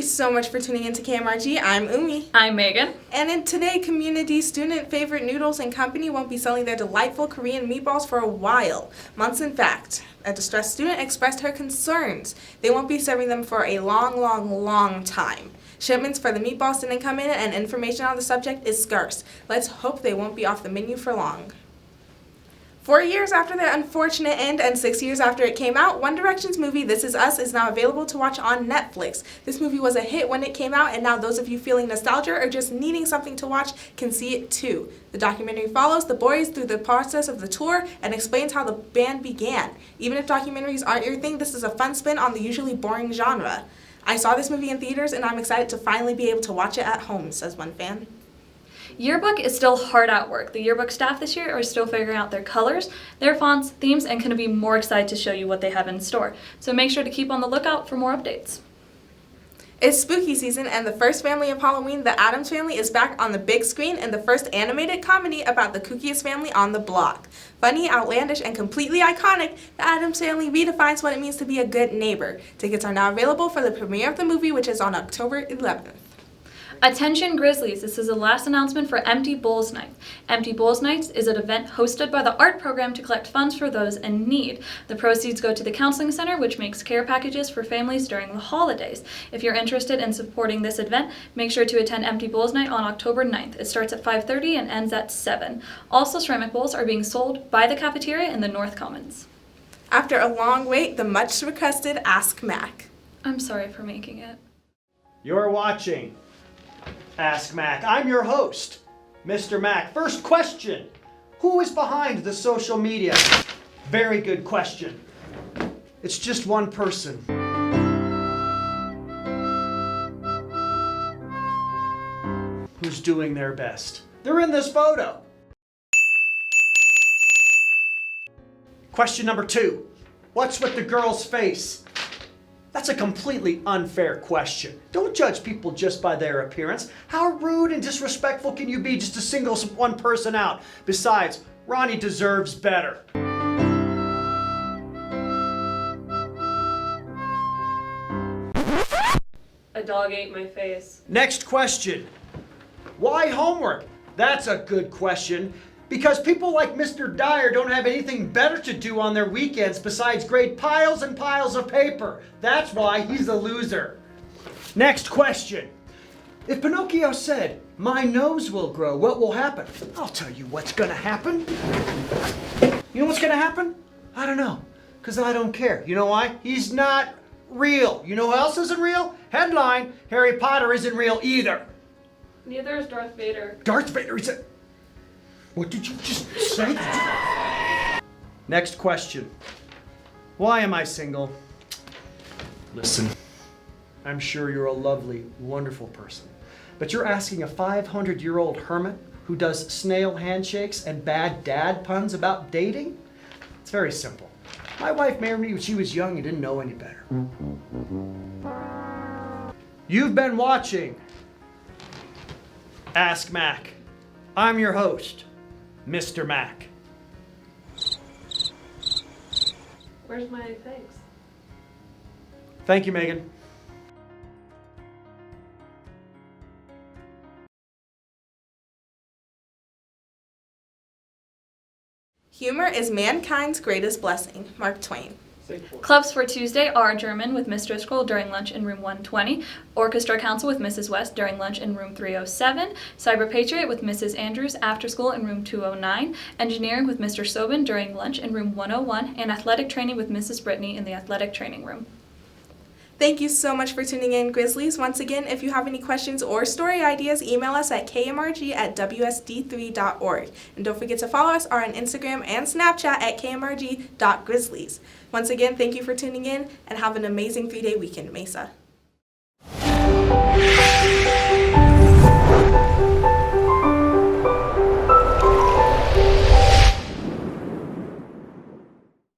so much for tuning in to KMRG. I'm Umi. I'm Megan. And in today, community student favorite Noodles and Company won't be selling their delightful Korean meatballs for a while. Months, in fact. A distressed student expressed her concerns. They won't be serving them for a long time. Shipments for the meatballs didn't come in, and information on the subject is scarce. Let's hope they won't be off the menu for long. 4 years after their unfortunate end and 6 years after it came out, One Direction's movie This Is Us is now available to watch on Netflix. This movie was a hit when it came out, and now those of you feeling nostalgia or just needing something to watch can see it too. The documentary follows the boys through the process of the tour and explains how the band began. Even if documentaries aren't your thing, this is a fun spin on the usually boring genre. I saw this movie in theaters, and I'm excited to finally be able to watch it at home, says one fan. Yearbook is still hard at work. The yearbook staff this year are still figuring out their colors, their fonts, themes, and can be more excited to show you what they have in store. So make sure to keep on the lookout for more updates. It's spooky season, and the first family of Halloween, the Addams Family, is back on the big screen in the first animated comedy about the kookiest family on the block. Funny, outlandish, and completely iconic, the Addams Family redefines what it means to be a good neighbor. Tickets are now available for the premiere of the movie, which is on October 11th. Attention Grizzlies, this is the last announcement for Empty Bowls Night. Empty Bowls Nights is an event hosted by the art program to collect funds for those in need. The proceeds go to the counseling center, which makes care packages for families during the holidays. If you're interested in supporting this event, make sure to attend Empty Bowls Night on October 9th. It starts at 5:30 and ends at 7. Also, ceramic bowls are being sold by the cafeteria in the North Commons. After a long wait, the much requested Ask Mac. I'm sorry for making it. You're watching Ask Mac. I'm your host, Mr. Mac. First question, who is behind the social media? Very good question. It's just one person. Who's doing their best. They're in this photo. Question number 2, what's with the girl's face? That's a completely unfair question. Don't judge people just by their appearance. How rude and disrespectful can you be just to single one person out? Besides, Ronnie deserves better. A dog ate my face. Next question. Why homework? That's a good question. Because people like Mr. Dyer don't have anything better to do on their weekends besides grade piles and piles of paper. That's why he's a loser. Next question. If Pinocchio said, "My nose will grow," what will happen? I'll tell you what's gonna happen. You know what's gonna happen? I don't know, because I don't care. You know why? He's not real. You know who else isn't real? Headline, Harry Potter isn't real either. Neither is Darth Vader. Darth Vader is a... What did you just say? Next question. Why am I single? Listen, I'm sure you're a lovely, wonderful person, but you're asking a 500-year-old hermit who does snail handshakes and bad dad puns about dating? It's very simple. My wife married me when she was young and didn't know any better. You've been watching Ask Mac. I'm your host, Mr. Mac. Where's my thanks? Thank you, Megan. Humor is mankind's greatest blessing. Mark Twain. Clubs for Tuesday are German with Miss Driscoll during lunch in room 120, Orchestra Council with Mrs. West during lunch in room 307, Cyber Patriot with Mrs. Andrews after school in room 209, Engineering with Mr. Sobin during lunch in room 101, and Athletic Training with Mrs. Brittany in the Athletic Training Room. Thank you so much for tuning in, Grizzlies. Once again, if you have any questions or story ideas, email us at kmrg@wsd3.org. And don't forget to follow us on Instagram and Snapchat at kmrg.grizzlies. Once again, thank you for tuning in, and have an amazing 3-day weekend, Mesa.